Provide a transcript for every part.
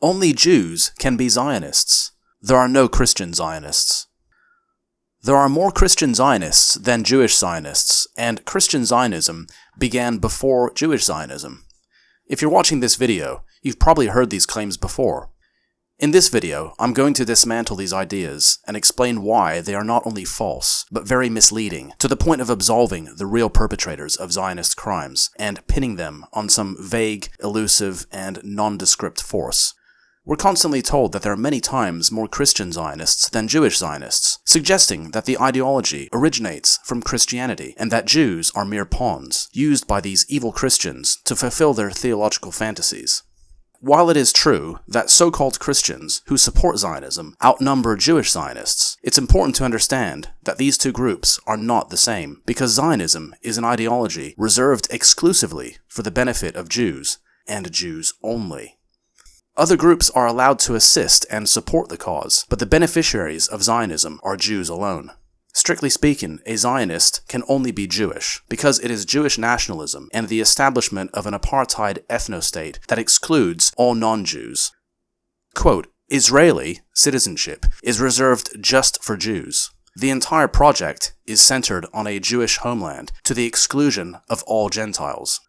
Only Jews can be Zionists. There are no Christian Zionists. There are more Christian Zionists than Jewish Zionists, and Christian Zionism began before Jewish Zionism. If you're watching this video, you've probably heard these claims before. In this video, I'm going to dismantle these ideas and explain why they are not only false, but very misleading, to the point of absolving the real perpetrators of Zionist crimes and pinning them on some vague, elusive, and nondescript force. We're constantly told that there are many times more Christian Zionists than Jewish Zionists, suggesting that the ideology originates from Christianity and that Jews are mere pawns, used by these evil Christians to fulfill their theological fantasies. While it is true that so-called Christians who support Zionism outnumber Jewish Zionists, it's important to understand that these two groups are not the same, because Zionism is an ideology reserved exclusively for the benefit of Jews, and Jews only. Other groups are allowed to assist and support the cause, but the beneficiaries of Zionism are Jews alone. Strictly speaking, a Zionist can only be Jewish, because it is Jewish nationalism and the establishment of an apartheid ethno-state that excludes all non-Jews. Quote, Israeli citizenship is reserved just for Jews. The entire project is centered on a Jewish homeland, to the exclusion of all Gentiles.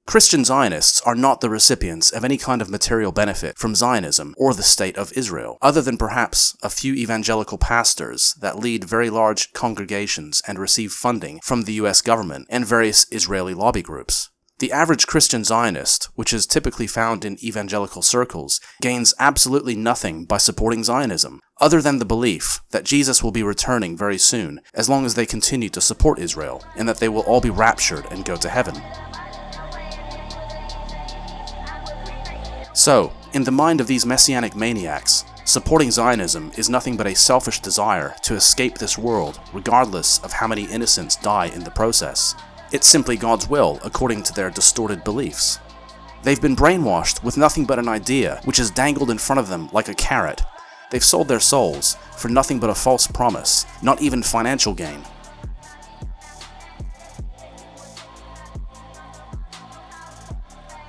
Christian Zionists are not the recipients of any kind of material benefit from Zionism or the State of Israel, other than perhaps a few evangelical pastors that lead very large congregations and receive funding from the US government and various Israeli lobby groups. The average Christian Zionist, which is typically found in evangelical circles, gains absolutely nothing by supporting Zionism, other than the belief that Jesus will be returning very soon, as long as they continue to support Israel, and that they will all be raptured and go to heaven. So, in the mind of these Messianic maniacs, supporting Zionism is nothing but a selfish desire to escape this world, regardless of how many innocents die in the process. It's simply God's will, according to their distorted beliefs. They've been brainwashed with nothing but an idea, which is dangled in front of them like a carrot. They've sold their souls for nothing but a false promise, not even financial gain.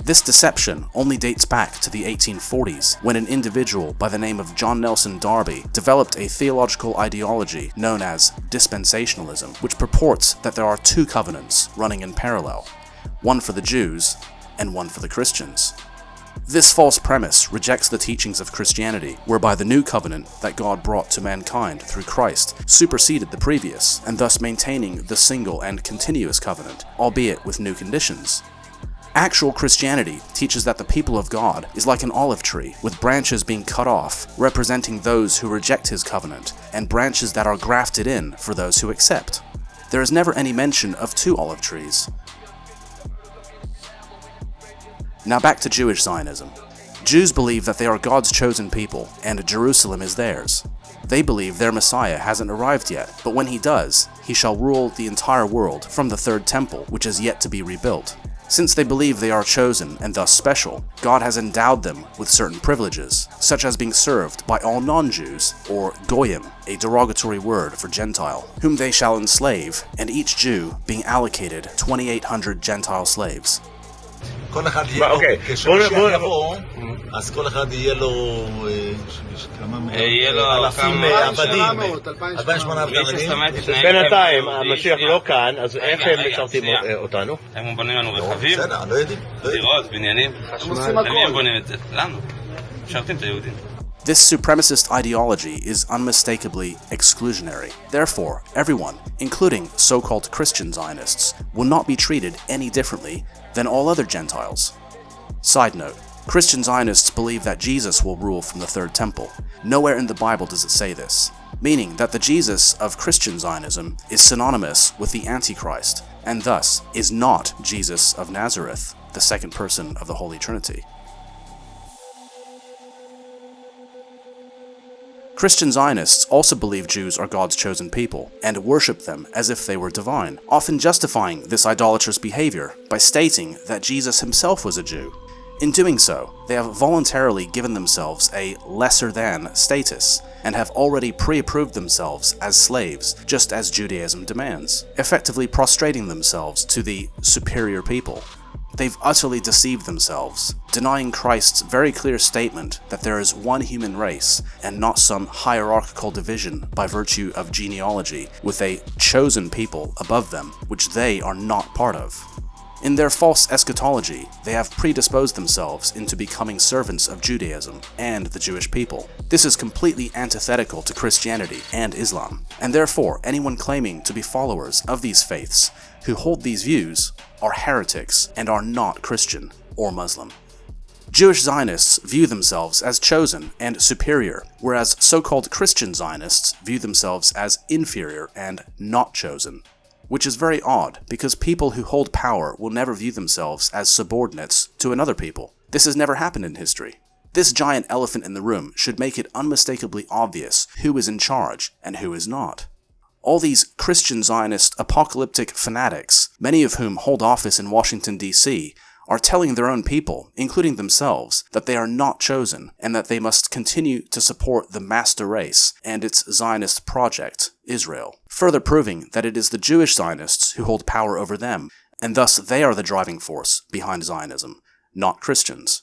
This deception only dates back to the 1840s, when an individual by the name of John Nelson Darby developed a theological ideology known as dispensationalism, which purports that there are two covenants running in parallel, one for the Jews and one for the Christians. This false premise rejects the teachings of Christianity, whereby the new covenant that God brought to mankind through Christ superseded the previous, and thus maintaining the single and continuous covenant, albeit with new conditions. Actual Christianity teaches that the people of God is like an olive tree, with branches being cut off, representing those who reject his covenant, and branches that are grafted in for those who accept. There is never any mention of two olive trees. Now back to Jewish Zionism. Jews believe that they are God's chosen people, and Jerusalem is theirs. They believe their Messiah hasn't arrived yet, but when he does, he shall rule the entire world from the third temple, which is yet to be rebuilt. Since they believe they are chosen and thus special, God has endowed them with certain privileges, such as being served by all non-Jews, or goyim, a derogatory word for Gentile, whom they shall enslave, and each Jew being allocated 2,800 Gentile slaves. כל אחד יהיה לו, כשמשיח יבוא, אז כל אחד יהיה לו אלפים עבדים, 2,800 עבדים. בינתיים, המשיח לא כאן, אז איך הם משרתים אותנו? הם בונים לנו רכבים, לא יודעים. דירות, בניינים. למי הם בונים את זה? לנו. משרתים את היהודים. This supremacist ideology is unmistakably exclusionary. Therefore, everyone, including so-called Christian Zionists, will not be treated any differently than all other Gentiles. Side note, Christian Zionists believe that Jesus will rule from the third temple. Nowhere in the Bible does it say this, meaning that the Jesus of Christian Zionism is synonymous with the Antichrist, and thus is not Jesus of Nazareth, the second person of the Holy Trinity. Christian Zionists also believe Jews are God's chosen people, and worship them as if they were divine, often justifying this idolatrous behavior by stating that Jesus himself was a Jew. In doing so, they have voluntarily given themselves a lesser-than status, and have already pre-approved themselves as slaves, just as Judaism demands, effectively prostrating themselves to the superior people. They've utterly deceived themselves, denying Christ's very clear statement that there is one human race and not some hierarchical division by virtue of genealogy with a chosen people above them, which they are not part of. In their false eschatology, they have predisposed themselves into becoming servants of Judaism and the Jewish people. This is completely antithetical to Christianity and Islam, and therefore anyone claiming to be followers of these faiths who hold these views are heretics and are not Christian or Muslim. Jewish Zionists view themselves as chosen and superior, whereas so-called Christian Zionists view themselves as inferior and not chosen. Which is very odd, because people who hold power will never view themselves as subordinates to another people. This has never happened in history. This giant elephant in the room should make it unmistakably obvious who is in charge and who is not. All these Christian Zionist apocalyptic fanatics, many of whom hold office in Washington, D.C., are telling their own people, including themselves, that they are not chosen and that they must continue to support the master race and its Zionist project, Israel, further proving that it is the Jewish Zionists who hold power over them, and thus they are the driving force behind Zionism, not Christians.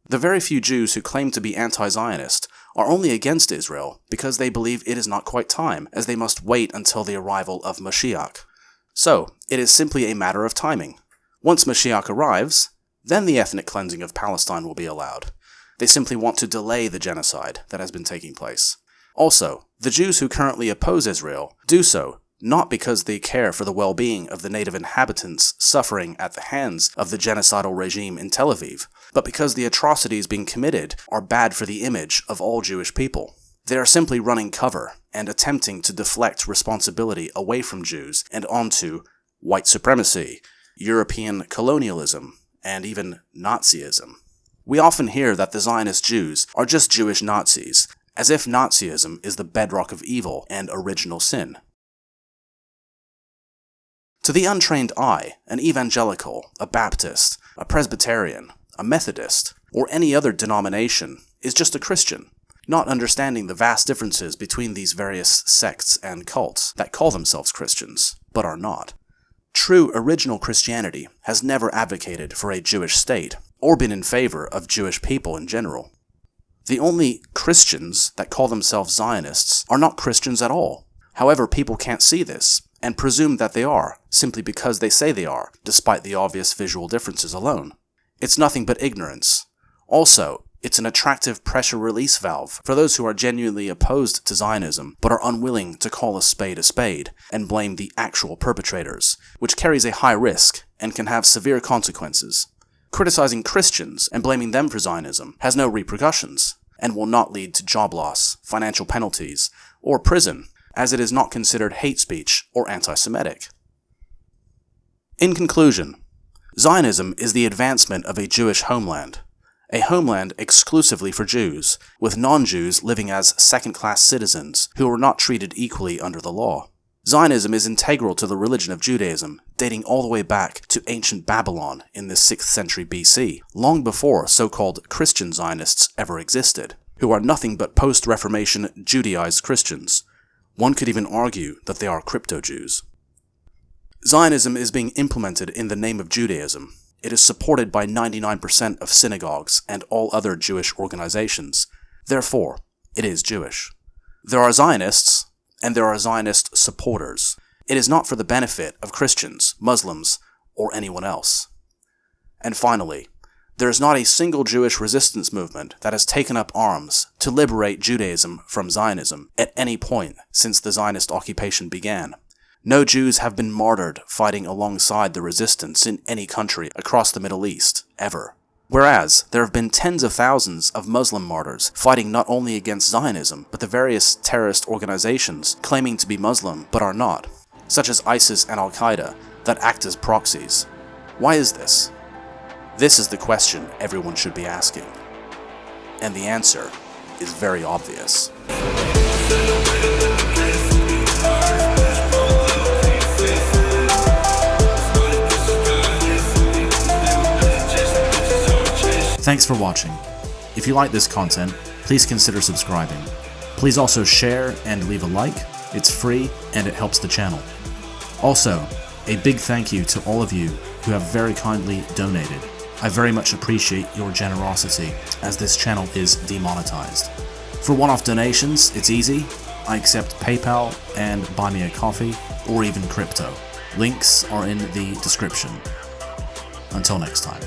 The very few Jews who claim to be anti-Zionist are only against Israel because they believe it is not quite time, as they must wait until the arrival of Mashiach. So, it is simply a matter of timing. Once Mashiach arrives, then the ethnic cleansing of Palestine will be allowed. They simply want to delay the genocide that has been taking place. Also, the Jews who currently oppose Israel do so not because they care for the well-being of the native inhabitants suffering at the hands of the genocidal regime in Tel Aviv, but because the atrocities being committed are bad for the image of all Jewish people. They are simply running cover and attempting to deflect responsibility away from Jews and onto white supremacy, European colonialism, and even Nazism. We often hear that the Zionist Jews are just Jewish Nazis, as if Nazism is the bedrock of evil and original sin. To the untrained eye, an evangelical, a Baptist, a Presbyterian, a Methodist, or any other denomination is just a Christian, not understanding the vast differences between these various sects and cults that call themselves Christians, but are not. True original Christianity has never advocated for a Jewish state, or been in favor of Jewish people in general. The only Christians that call themselves Zionists are not Christians at all. However, people can't see this, and presume that they are, simply because they say they are, despite the obvious visual differences alone. It's nothing but ignorance. Also, it's an attractive pressure release valve for those who are genuinely opposed to Zionism, but are unwilling to call a spade, and blame the actual perpetrators, which carries a high risk and can have severe consequences. Criticizing Christians and blaming them for Zionism has no repercussions, and will not lead to job loss, financial penalties, or prison, as it is not considered hate speech or anti-Semitic. In conclusion, Zionism is the advancement of a Jewish homeland, a homeland exclusively for Jews, with non-Jews living as second-class citizens who are not treated equally under the law. Zionism is integral to the religion of Judaism, dating all the way back to ancient Babylon in the 6th century BC, long before so-called Christian Zionists ever existed, who are nothing but post-Reformation Judaized Christians. One could even argue that they are crypto-Jews. Zionism is being implemented in the name of Judaism. It is supported by 99% of synagogues and all other Jewish organizations. Therefore, it is Jewish. There are Zionists, and there are Zionist supporters. It is not for the benefit of Christians, Muslims, or anyone else. And finally, there is not a single Jewish resistance movement that has taken up arms to liberate Judaism from Zionism at any point since the Zionist occupation began. No Jews have been martyred fighting alongside the resistance in any country across the Middle East, ever. Whereas, there have been tens of thousands of Muslim martyrs fighting not only against Zionism, but the various terrorist organizations claiming to be Muslim but are not, such as ISIS and Al-Qaeda, that act as proxies. Why is this? This is the question everyone should be asking. And the answer is very obvious. Thanks for watching. If you like this content, please consider subscribing. Please also share and leave a like. It's free and it helps the channel. Also, a big thank you to all of you who have very kindly donated. I very much appreciate your generosity, as this channel is demonetized. For one-off donations, it's easy. I accept PayPal and Buy Me a Coffee, or even crypto. Links are in the description. Until next time.